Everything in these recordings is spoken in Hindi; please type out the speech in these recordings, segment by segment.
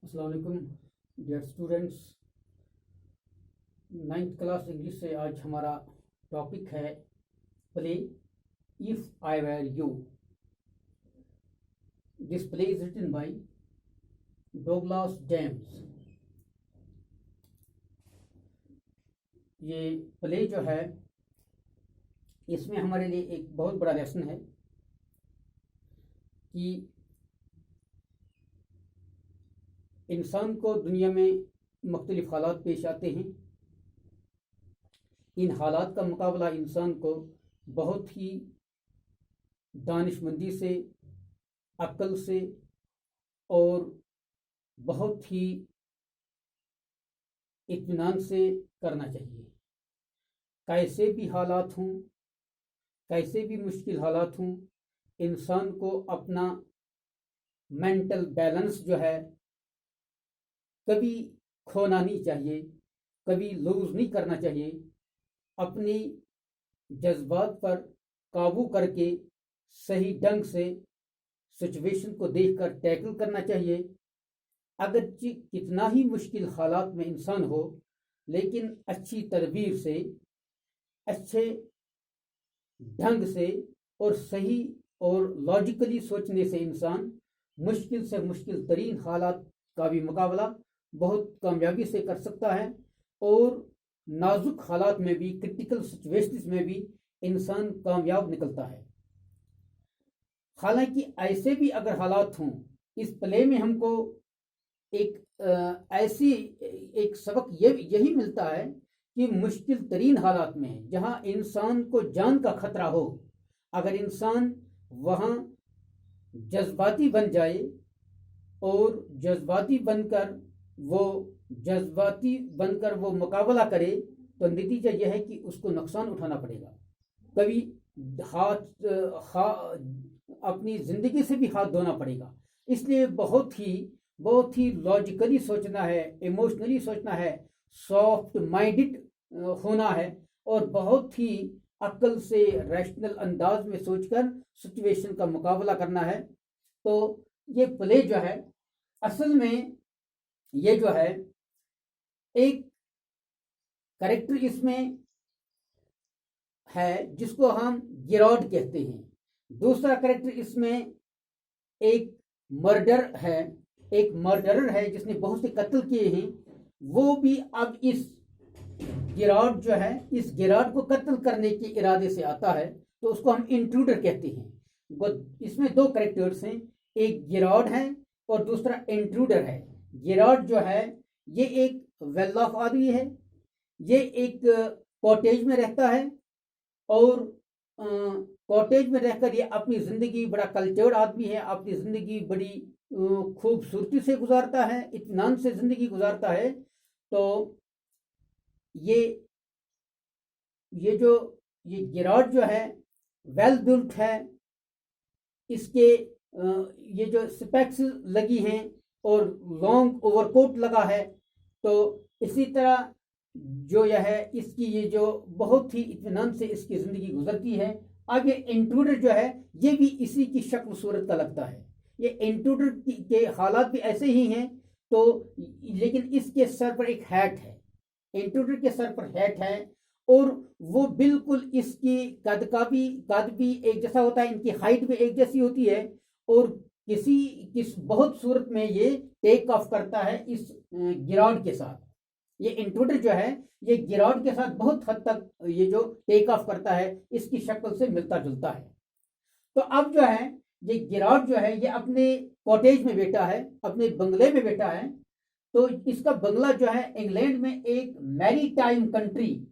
अस्सलाम वालेकुम dear students. 9th class English से आज हमारा टॉपिक है play if I were you. This play is written by Douglas James. ये प्ले जो है इसमें हमारे लिए एक बहुत बड़ा लेसन है कि इंसान को दुनिया में मुख्तलिफ हालात पेश आते हैं। इन हालात का मुकाबला इंसान को बहुत ही दानिशमंदी से, अक्ल से और बहुत ही इत्मीनान से करना चाहिए। कैसे भी हालात हों, कैसे भी मुश्किल हालात हों, इंसान को अपना मेंटल बैलेंस जो है कभी खोना नहीं चाहिए, कभी लूज नहीं करना चाहिए। अपनी जज्बात पर काबू करके सही ढंग से सिचुएशन को देखकर टैकल करना चाहिए। अगर कितना ही मुश्किल हालात में इंसान हो, लेकिन अच्छी तदबीर से, अच्छे ढंग से और सही और लॉजिकली सोचने से इंसान मुश्किल से मुश्किल तरीन हालात का भी मुकाबला बहुत कामयाबी से कर सकता है और नाजुक हालात में भी, क्रिटिकल सिचुएशंस में भी इंसान कामयाब निकलता है। हालांकि ऐसे भी अगर हालात हों, इस प्ले में हमको ऐसी एक सबक यही मिलता है कि मुश्किल तरीन हालात में जहां इंसान को जान का खतरा हो, अगर इंसान वहां जज्बाती बन जाए और जज्बाती बनकर वो मुकाबला करे, तो नतीजा यह है कि उसको नुकसान उठाना पड़ेगा। कभी अपनी जिंदगी से भी हाथ धोना पड़ेगा। इसलिए बहुत ही लॉजिकली सोचना है, इमोशनली सोचना है, सॉफ्ट माइंडेड होना है और बहुत ही अक्ल से रैशनल अंदाज में सोचकर सिचुएशन का मुकाबला करना है। तो ये प्ले जो है, असल में ये जो है एक कैरेक्टर इसमें है जिसको हम गिरॉड कहते हैं। दूसरा कैरेक्टर इसमें एक मर्डरर है जिसने बहुत से कत्ल किए हैं। वो भी अब इस गिरॉड को कत्ल करने के इरादे से आता है, तो उसको हम इंट्रूडर कहते हैं। इसमें दो कैरेक्टर्स हैं, एक गिरॉड है और दूसरा इंट्रूडर है। गिरॉड जो है ये एक वेल ऑफ आदमी है, ये एक कॉटेज में रहता है और कॉटेज में रहकर ये अपनी ज़िंदगी, बड़ा कल्चर्ड आदमी है, अपनी ज़िंदगी बड़ी खूबसूरती से गुजारता है, इत्मीनान से ज़िंदगी गुजारता है। तो ये गिरॉड जो है वेल बिल्ट है, इसके ये जो स्पेक्स लगी हैं और लॉन्ग ओवरकोट लगा है। तो इसी तरह जो यह है, इसकी ये जो बहुत ही इत्मीनान से इसकी ज़िंदगी गुजरती है। अब ये इंट्रूडर जो है ये भी इसी की शक्ल सूरत का लगता है। ये इंट्रूडर के हालात भी ऐसे ही हैं, तो लेकिन इसके सर पर एक हैट है, इंट्रूडर के सर पर हैट है और वो बिल्कुल इसकी कद भी एक जैसा होता है, इनकी हाइट भी एक जैसी होती है और किस बहुत सूरत में ये टेक ऑफ करता है इस गिरॉड के साथ। ये इंट्रूडर जो है ये गिरॉड के साथ बहुत हद तक ये जो टेक ऑफ करता है इसकी शक्ल से मिलता जुलता है। तो अब जो है ये गिरॉड जो है ये अपने कॉटेज में बैठा है, अपने बंगले में बैठा है। तो इसका बंगला जो है इंग्लैंड में एक मैरी टाइम कंट्री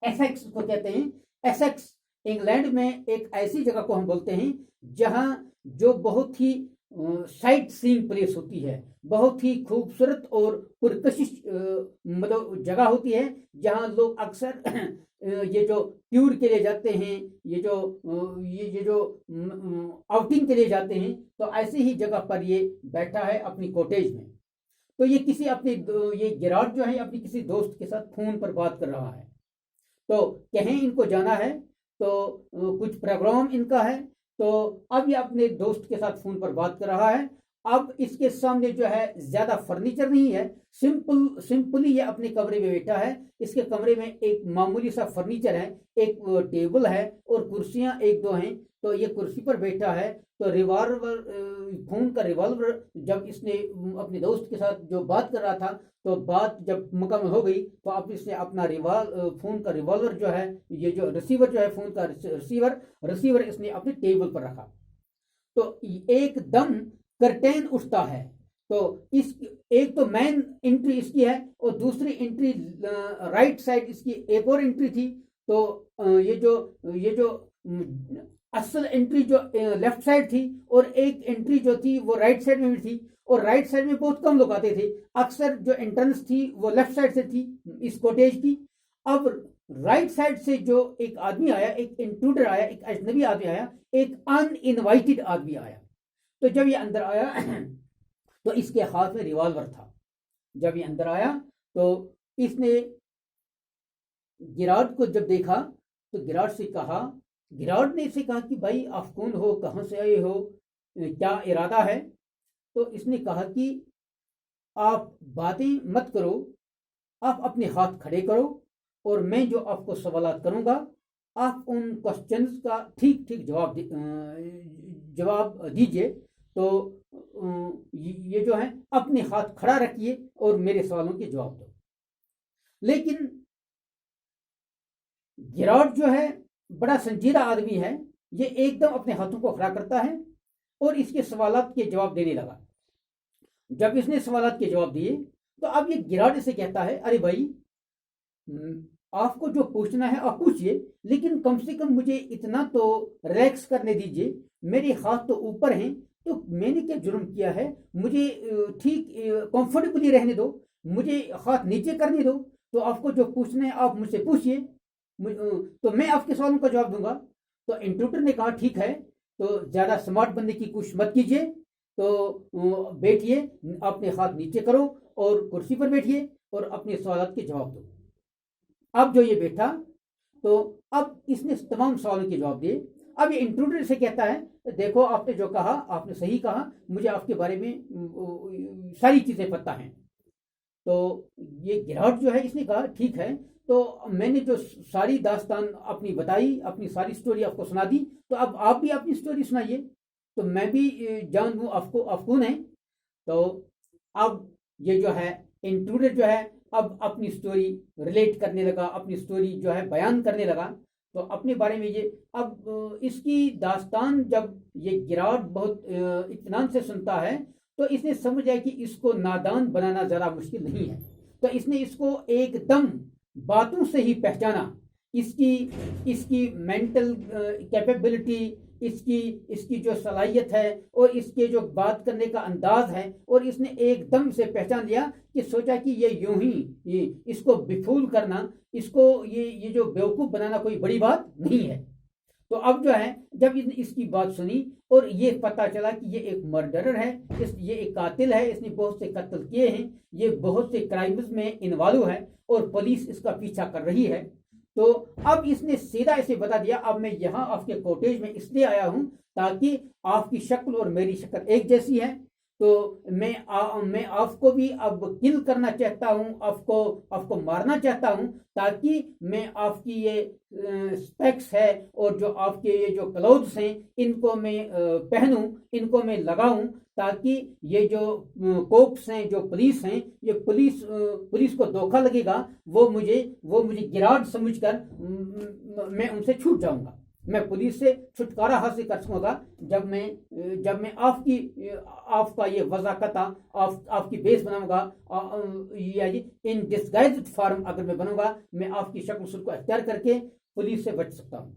एसेक्स को कहते हैं। एसेक्स इंग्लैंड में एक ऐसी जगह को हम बोलते हैं जहां जो बहुत ही साइट सीइंग प्लेस होती है, बहुत ही खूबसूरत और पुरकशिश मतलब जगह होती है जहां लोग अक्सर ये जो टूर के लिए जाते हैं, ये जो आउटिंग के लिए जाते हैं, तो ऐसी ही जगह पर ये बैठा है अपनी कॉटेज में। तो ये गिरॉड जो है अपनी किसी दोस्त के साथ फोन पर बात कर रहा है। तो कहीं इनको जाना है, तो कुछ प्रोग्राम इनका है, तो अब ये अपने दोस्त के साथ फोन पर बात कर रहा है अब इसके सामने जो है ज्यादा फर्नीचर नहीं है, सिंपली ये अपने कमरे में बैठा है। इसके कमरे में एक मामूली सा फर्नीचर है, एक टेबल है और कुर्सियां एक दो हैं। तो ये कुर्सी पर बैठा है। तो रिवॉल्वर, फोन का रिवॉल्वर, जब इसने अपने दोस्त के साथ जो बात कर रहा था, तो बात जब मुकम्मल हो गई तो अब इसने अपना फोन का रिवॉल्वर जो है, ये जो रिसीवर जो है, फोन का रिसीवर इसने अपने टेबल पर रखा। तो एकदम कर्टेन उठता है। तो इस एक तो मेन एंट्री इसकी है और दूसरी एंट्री राइट साइड इसकी एक और एंट्री थी। तो ये जो असल एंट्री जो लेफ्ट साइड थी और एक एंट्री जो थी वो राइट साइड में भी थी। और राइट साइड में बहुत कम लोग आते थे, अक्सर जो एंट्रेंस थी वो लेफ्ट साइड से थी इस कॉटेज की। अब राइट साइड से जो एक आदमी आया, एक इंट्रूडर आया, एक अजनबी आदमी आया, एक अनइनवाइटेड आदमी आया। तो जब ये अंदर आया तो इसके हाथ में रिवॉल्वर था। जब ये अंदर आया तो इसने गिराड को जब देखा तो गिराड ने इसे कहा कि भाई आप कौन हो, कहां से आए हो, क्या इरादा है। तो इसने कहा कि आप बातें मत करो, आप अपने हाथ खड़े करो और मैं जो आपको सवालात करूंगा आप उन क्वेश्चंस का ठीक ठीक जवाब दीजिए। तो ये जो है अपने हाथ खड़ा रखिए और मेरे सवालों के जवाब दो। लेकिन गिराड जो है बड़ा संजीदा आदमी है, ये एकदम अपने हाथों को खड़ा करता है और इसके सवालात के जवाब देने लगा। जब इसने सवालात के जवाब दिए तो अब ये गिराड से कहता है, अरे भाई आपको जो पूछना है आप पूछिए, लेकिन कम से कम मुझे इतना तो रिलैक्स करने दीजिए, मेरे हाथ तो ऊपर हैं, तो मैंने क्या जुर्म किया है, मुझे ठीक कंफर्टेबली रहने दो, मुझे हाथ नीचे करने दो। तो आपको जो पूछना है आप मुझसे पूछिए, तो मैं आपके सवालों का जवाब दूंगा। तो इंट्रूडर ने कहा ठीक है, तो ज्यादा स्मार्ट बनने की कोशिश मत कीजिए, तो बैठिए, अपने हाथ नीचे करो और कुर्सी पर बैठिए और अपने सवालों के जवाब दो। अब जो ये बैठा तो अब इसने तमाम सवालों के जवाब दिए। अब ये इंट्रूडर से कहता है, देखो आपने जो कहा आपने सही कहा, मुझे आपके बारे में सारी चीजें पता हैं। तो ये गिरावट जो है इसने कहा ठीक है, तो मैंने जो सारी दास्तान अपनी बताई, अपनी सारी स्टोरी आपको सुना दी, तो अब आप भी अपनी स्टोरी सुनाइए, तो मैं भी जान लूँ आपको आप कौन है। तो अब ये जो है इंट्रूडर जो है अब अपनी स्टोरी रिलेट करने लगा, अपनी स्टोरी जो है बयान करने लगा। तो अपने बारे में ये अब इसकी दास्तान जब ये गिरावट बहुत इत्मीनान से सुनता है तो इसने समझ आया कि इसको नादान बनाना ज़रा मुश्किल नहीं है। तो इसने इसको एकदम बातों से ही पहचाना, इसकी मेंटल कैपेबिलिटी, इसकी जो सलाहियत है और इसके जो बात करने का अंदाज है, और इसने एकदम से पहचान लिया कि सोचा कि ये यूं ही इसको बेफूल करना, इसको ये जो बेवकूफ़ बनाना कोई बड़ी बात नहीं है। तो अब जो है जब इसकी बात सुनी और ये पता चला कि ये एक मर्डरर है, ये एक कातिल है, इसने बहुत से कत्ल किए हैं, ये बहुत से क्राइम्स में इन्वॉल्व है और पुलिस इसका पीछा कर रही है। तो अब इसने सीधा इसे बता दिया, अब मैं यहाँ आपके कॉटेज में इसलिए आया हूँ ताकि आपकी शक्ल और मेरी शक्ल एक जैसी है, तो मैं आपको भी अब किल करना चाहता हूँ, आपको मारना चाहता हूँ, ताकि मैं आपकी ये स्पेक्स है और जो आपके ये जो क्लोथ्स हैं इनको मैं पहनूं, इनको मैं लगाऊं, ताकि ये जो कोप्स हैं, जो पुलिस हैं, ये पुलिस को धोखा लगेगा, वो मुझे गिरावट समझकर मैं उनसे छूट जाऊंगा, मैं पुलिस से छुटकारा हासिल कर सकूंगा जब मैं आपका ये वज़ाकता आपकी बेस बनाऊंगा, या इन डिस्गाइज्ड फॉर्म अगर मैं बनूंगा, मैं आपकी शक्ल सूरत को अख्तियार करके पुलिस से बच सकता हूं।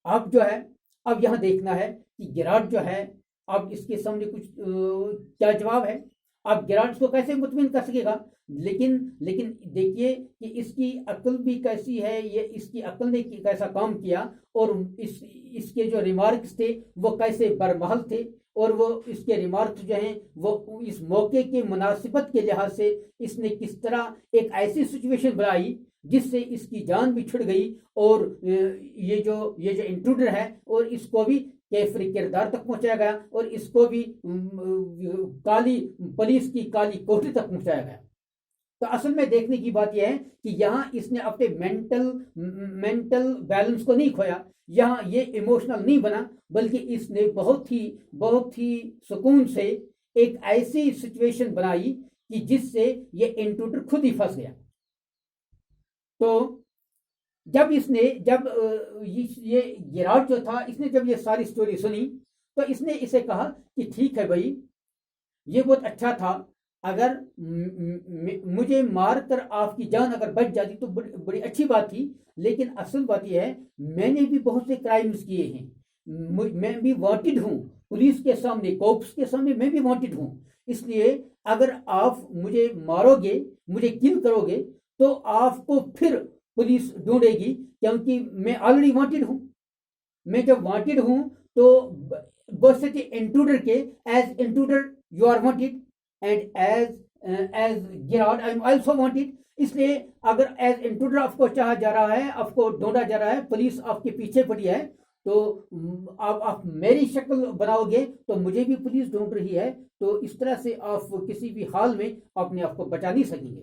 अब जो है अब यहां देखना है कि गिराड जो है अब इसके सामने कुछ क्या जवाब है, अब गिराड इसको कैसे मुतमिन कर सकेगा। लेकिन देखिए कि इसकी अक्ल भी कैसी है, ये इसकी अक्ल ने कैसा काम किया, और इसके जो रिमार्क्स थे वो कैसे बरमहल थे, और वो इसके रिमार्क्स जो हैं वो इस मौके के मुनासिबत के लिहाज से इसने किस तरह एक ऐसी सिचुएशन बनाई जिससे इसकी जान भी छुड़ गई, और ये जो इंट्रूडर है और इसको भी कैफरी किरदार तक पहुंचाया गया और इसको भी काली पुलिस की काली कोठरी तक पहुंचाया गया। तो असल में देखने की बात यह है कि यहाँ इसने अपने मेंटल बैलेंस को नहीं खोया, यहाँ ये इमोशनल नहीं बना, बल्कि इसने बहुत ही सुकून से एक ऐसी सिचुएशन बनाई कि जिससे ये इंट्रूडर खुद ही फंस गया। तो जब ये गिराट जो था, इसने जब ये सारी स्टोरी सुनी तो इसने इसे कहा कि ठीक है भाई, ये बहुत अच्छा था, अगर मुझे मारकर आपकी जान अगर बच जाती तो बड़ी अच्छी बात थी, लेकिन असल बात यह है मैंने भी बहुत से क्राइम्स किए हैं, मैं भी वांटेड हूं पुलिस के सामने, कोप्स के सामने मैं भी वांटेड हूं, इसलिए अगर आप मुझे मारोगे, मुझे किल करोगे, तो आपको फिर पुलिस ढूंढेगी, क्योंकि मैं ऑलरेडी वांटेड हूं। मैं जब वांटेड हूं तो बहुत से इंट्रूडर के as intruder you are wanted and as Gerrard I am also wanted, इसलिए अगर एज इंट्रूडर आपको चाहा जा रहा है, आपको ढूंढा जा रहा है, पुलिस आपके पीछे पड़ी है, तो आप मेरी शक्ल बनाओगे तो मुझे भी पुलिस ढूंढ रही है, तो इस तरह से आप किसी भी हाल में अपने आप को बचा नहीं सकेंगे।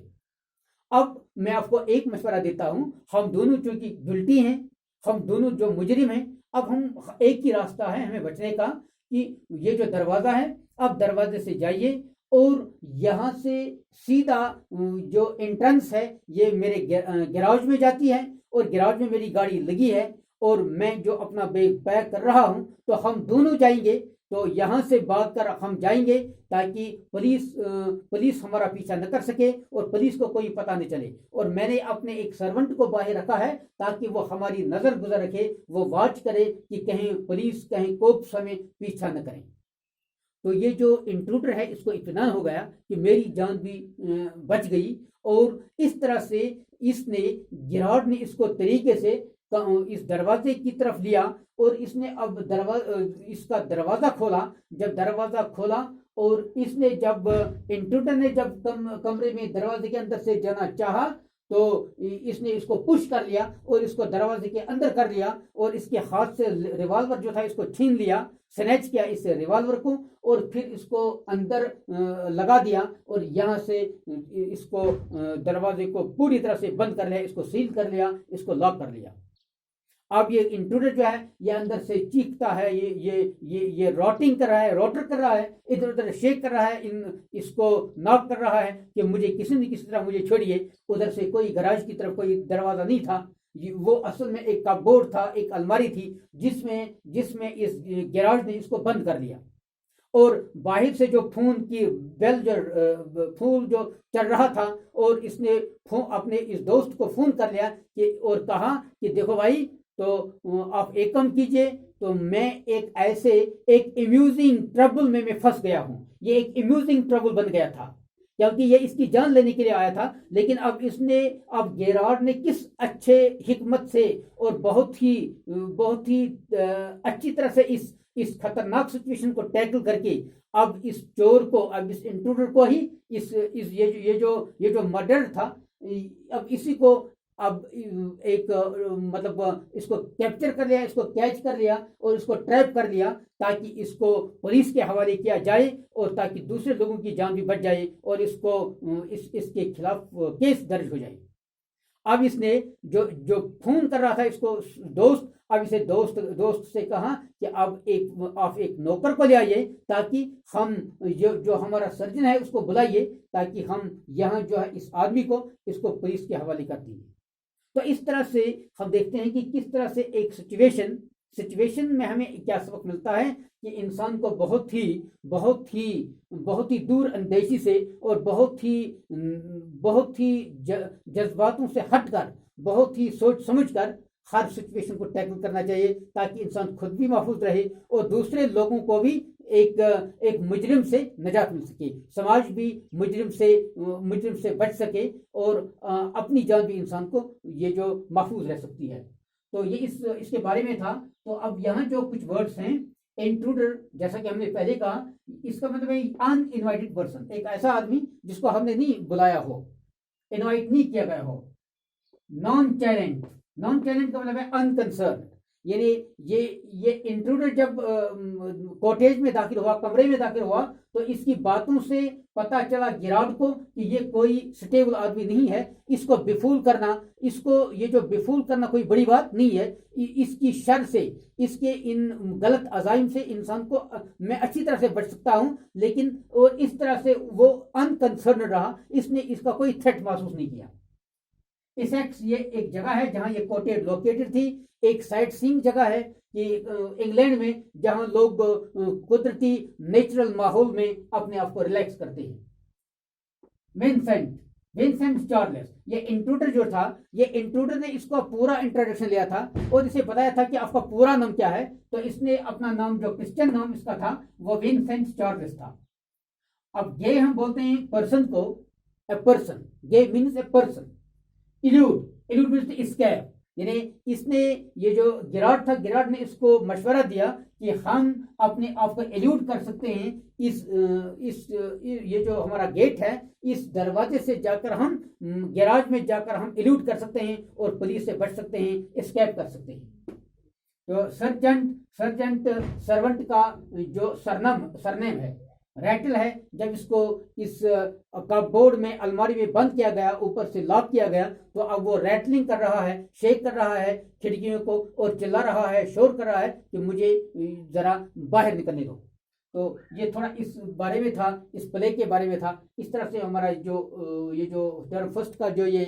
अब मैं आपको एक मशवरा देता हूं, हम दोनों चूंकि गिल्टी हैं, हम दोनों जो मुजरिम हैं, अब हम एक ही रास्ता है हमें बचने का कि ये जो दरवाजा है, अब दरवाजे से जाइए और यहां से सीधा जो एंट्रेंस है ये मेरे गैराज में जाती है, और गैराज में मेरी गाड़ी लगी है और मैं जो अपना बैग पैक कर रहा हूं, तो हम दोनों जाएंगे, तो यहां से भागकर हम जाएंगे ताकि पुलिस हमारा पीछा न कर सके और पुलिस को कोई पता नहीं चले, और मैंने अपने एक सर्वेंट को बाहर रखा है ताकि वो हमारी नजर गुजर रखे, वो वॉच करे कि कहीं पुलिस कहीं कोप्स हमें पीछा न करें। तो ये जो इंट्रूडर है इसको इत्मीनान हो गया कि मेरी जान भी बच गई, और इस तरह से इसने गिराट ने इसको तरीके से इस दरवाजे की तरफ लिया और इसने अब इसका दरवाजा खोला। जब दरवाजा खोला और इसने जब इंट्रूडर ने जब कमरे में दरवाजे के अंदर से जाना चाहा, तो इसने इसको पुश कर लिया और इसको दरवाजे के अंदर कर लिया और इसके हाथ से रिवॉल्वर जो था इसको छीन लिया, स्नैच किया इस रिवॉल्वर को, और फिर इसको अंदर लगा दिया और यहाँ से इसको दरवाजे को पूरी तरह से बंद कर लिया, इसको सील कर लिया, इसको लॉक कर लिया। अब ये इंट्रूडर जो है ये अंदर से चीखता है, ये रॉटिंग कर रहा है, रोटर कर रहा है, इधर उधर शेक कर रहा है, इसको नॉक कर रहा है कि मुझे किसी न किसी तरह मुझे छोड़िए। उधर से कोई गैराज की तरफ कोई दरवाजा नहीं था, वो असल में एक कपबोर्ड था, एक अलमारी थी जिसमें इस गैराज ने इसको बंद कर दिया, और बाहर से जो फोन की बेल फूल जो चल रहा था, और इसने अपने इस दोस्त को फोन कर लिया कि और कहा कि देखो भाई, तो आप एक काम कीजिए, तो मैं एक एम्यूजिंग ट्रबल में मैं फंस गया हूं। ये एक एम्यूजिंग ट्रबल बन गया था क्योंकि ये इसकी जान लेने के लिए आया था, लेकिन अब गिराट ने किस अच्छे हिकमत से और बहुत ही अच्छी तरह से इस खतरनाक सिचुएशन को टैकल करके अब इस चोर को, अब इस इंट्रूडर को ही ये जो मर्डर था, अब इसी को अब एक मतलब इसको कैप्चर कर लिया, इसको कैच कर लिया और इसको ट्रैप कर लिया ताकि इसको पुलिस के हवाले किया जाए और ताकि दूसरे लोगों की जान भी बच जाए और इसके खिलाफ केस दर्ज हो जाए। अब इसने जो फोन कर रहा था इसको दोस्त, अब इसे दोस्त से कहा कि अब आप एक नौकर को ले आइए ताकि हम जो हमारा सर्जन है उसको बुलाइए ताकि हम यहाँ जो है इस आदमी को इसको पुलिस के हवाले कर देंगे। तो इस तरह से हम देखते हैं कि किस तरह से एक सिचुएशन में हमें क्या सबक मिलता है कि इंसान को बहुत ही दूर अंदेशी से और बहुत ही जज्बातों से हटकर, बहुत ही सोच समझकर हर सिचुएशन को टैकल करना चाहिए ताकि इंसान खुद भी महफूज रहे और दूसरे लोगों को भी एक मुजरिम से निजात मिल सके, समाज भी मुजरिम से बच सके और अपनी जान भी इंसान को ये जो महफूज रह सकती है। तो ये इसके बारे में था। तो अब यहाँ जो कुछ वर्ड्स हैं, इंट्रूडर, जैसा कि हमने पहले कहा, इसका मतलब है अनइनवाइटेड पर्सन, एक ऐसा आदमी जिसको हमने नहीं बुलाया हो, इनवाइट नहीं किया गया हो। नॉन टैलेंट का मतलब है अनकंसर्न, यानी ये इंट्रूडर जब कॉटेज में दाखिल हुआ, कमरे में दाखिल हुआ, तो इसकी बातों से पता चला गिराड को कि ये कोई स्टेबल आदमी नहीं है। इसको बेफूल करना, ये जो बेफूल करना कोई बड़ी बात नहीं है। इसकी शर से, इसके इन गलत अजाइम से इंसान को मैं अच्छी तरह से बच सकता हूं, लेकिन और इस तरह से वो अनकंसर्न रहा, इसने इसका कोई थ्रेट महसूस नहीं किया। इसेक्स ये एक जगह है जहां ये कॉटेज लोकेटेड थी, एक साइट सीइंग जगह है कि इंग्लैंड में जहां लोग कुदरती नेचुरल माहौल में अपने आप को रिलैक्स करते हैं। विंसेंट चार्ल्स, ये इंट्रूडर जो था, ये इंट्रूडर ने इसका पूरा इंट्रोडक्शन लिया था और इसे बताया था कि आपका पूरा नाम क्या है। तो इसने अपना नाम, जो क्रिश्चियन नाम इसका था, वो विंसेंट चार्ल्स था। अब गे हम बोलते हैं पर्सन को, a person, gay means a person. Elude means escape, यानी इसने, ये जो गिराड था, गिराड ने इसको मशवरा दिया कि हम अपने आप को एल्यूड कर सकते हैं, ये जो हमारा गेट है, इस दरवाजे से जाकर हम गैराज में जाकर हम एल्यूड कर सकते हैं और पुलिस से बच सकते हैं, एस्केप कर सकते हैं। तो सर्वेंट का जो सरनेम है रैटल है। जब इसको इस कपबोर्ड में, अलमारी में बंद किया गया, ऊपर से लॉक किया गया, तो अब वो रैटलिंग कर रहा है, शेक कर रहा है खिड़कियों को और चिल्ला रहा है, शोर कर रहा है कि मुझे जरा बाहर निकलने दो। तो ये थोड़ा इस बारे में था, इस प्ले के बारे में था। इस तरह से हमारा ये जो टर्म फर्स्ट का जो ये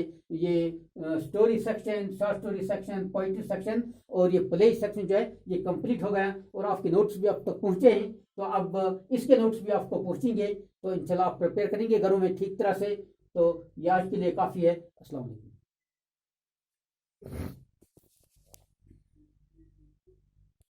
story section, short story section, poetry section और ये प्ले सेक्शन जो है, ये कंप्लीट हो गया और आपके नोट्स भी अब तक पहुंचे हैं। तो अब इसके नोट्स भी आपको पहुंचेंगे, तो इंशाल्लाह आप प्रिपेयर करेंगे घरों में ठीक तरह से। तो ये आज के लिए काफ़ी है। अस्सलाम वालेकुम।